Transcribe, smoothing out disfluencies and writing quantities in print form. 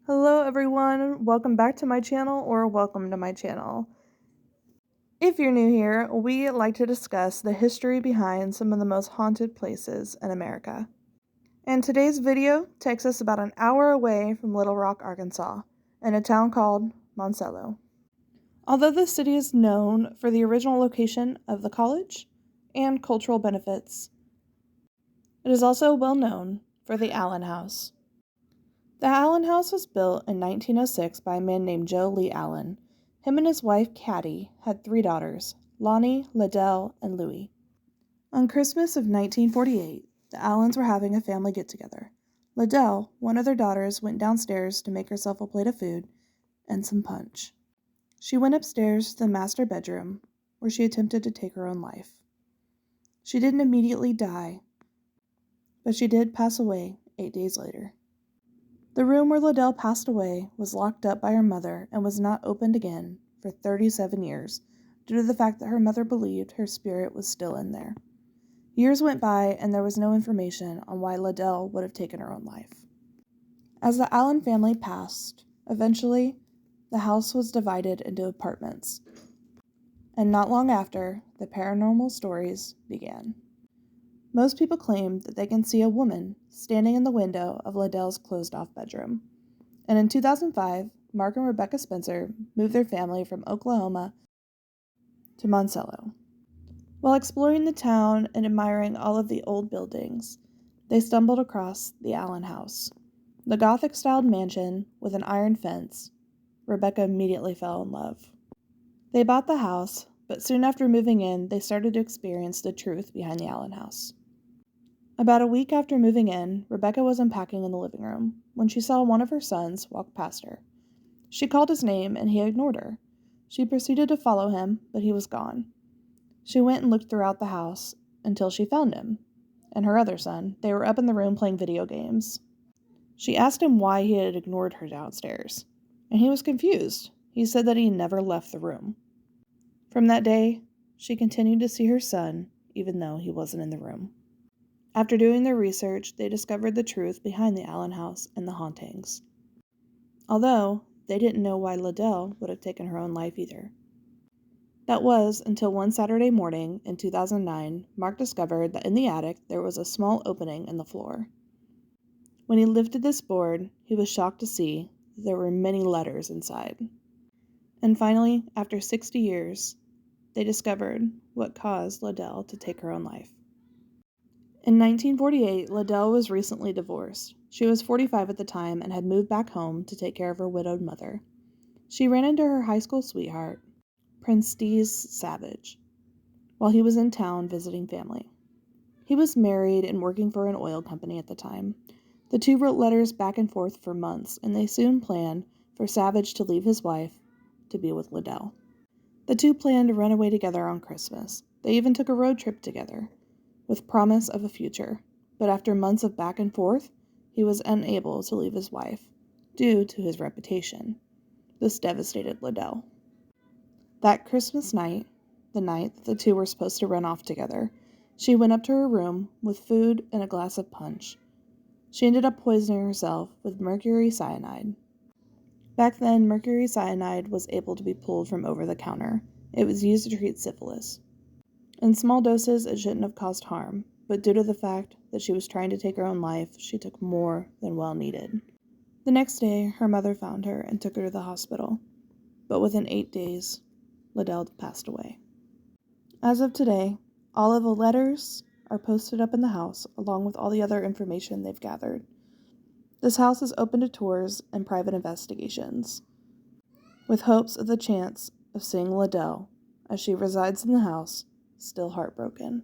Hello everyone, welcome back to my channel or welcome to my channel. If you're new here, we like to discuss the history behind some of the most haunted places in America. And today's video takes us about an hour away from Little Rock, Arkansas, in a town called Monticello. Although the city is known for the original location of the college and cultural benefits, it is also well known for the Allen House. The Allen House was built in 1906 by a man named Joe Lee Allen. Him and his wife, Caddy, had 3 daughters, Lonnie, Liddell, and Louie. On Christmas of 1948, the Allens were having a family get-together. Liddell, one of their daughters, went downstairs to make herself a plate of food and some punch. She went upstairs to the master bedroom, where she attempted to take her own life. She didn't immediately die, but she did pass away 8 days later. The room where Liddell passed away was locked up by her mother and was not opened again for 37 years due to the fact that her mother believed her spirit was still in there. Years went by and there was no information on why Liddell would have taken her own life. As the Allen family passed, eventually, the house was divided into apartments. And not long after, the paranormal stories began. Most people claim that they can see a woman standing in the window of Liddell's closed-off bedroom. And in 2005, Mark and Rebecca Spencer moved their family from Oklahoma to Monticello. While exploring the town and admiring all of the old buildings, they stumbled across the Allen House. The Gothic-styled mansion with an iron fence. Rebecca immediately fell in love. They bought the house, but soon after moving in, they started to experience the truth behind the Allen House. About a week after moving in, Rebecca was unpacking in the living room when she saw one of her sons walk past her. She called his name and he ignored her. She proceeded to follow him, but he was gone. She went and looked throughout the house until she found him and her other son. They were up in the room playing video games. She asked him why he had ignored her downstairs, and he was confused. He said that he never left the room. From that day, she continued to see her son even though he wasn't in the room. After doing their research, they discovered the truth behind the Allen House and the hauntings. Although, they didn't know why Liddell would have taken her own life either. That was until one Saturday morning in 2009, Mark discovered that in the attic there was a small opening in the floor. When he lifted this board, he was shocked to see that there were many letters inside. And finally, after 60 years, they discovered what caused Liddell to take her own life. In 1948, Liddell was recently divorced. She was 45 at the time and had moved back home to take care of her widowed mother. She ran into her high school sweetheart, Prince Savage, while he was in town visiting family. He was married and working for an oil company at the time. The two wrote letters back and forth for months, and they soon planned for Savage to leave his wife to be with Liddell. The two planned to run away together on Christmas. They even took a road trip together, with promise of a future, but after months of back and forth, he was unable to leave his wife, due to his reputation. This devastated Liddell. That Christmas night, the night that the two were supposed to run off together, she went up to her room with food and a glass of punch. She ended up poisoning herself with mercury cyanide. Back then, mercury cyanide was able to be pulled from over the counter. It was used to treat syphilis. In small doses, it shouldn't have caused harm, but due to the fact that she was trying to take her own life, she took more than well needed. The next day, her mother found her and took her to the hospital, but within 8 days, Liddell passed away. As of today, all of the letters are posted up in the house, along with all the other information they've gathered. This house is open to tours and private investigations, with hopes of the chance of seeing Liddell, as she resides in the house, still heartbroken.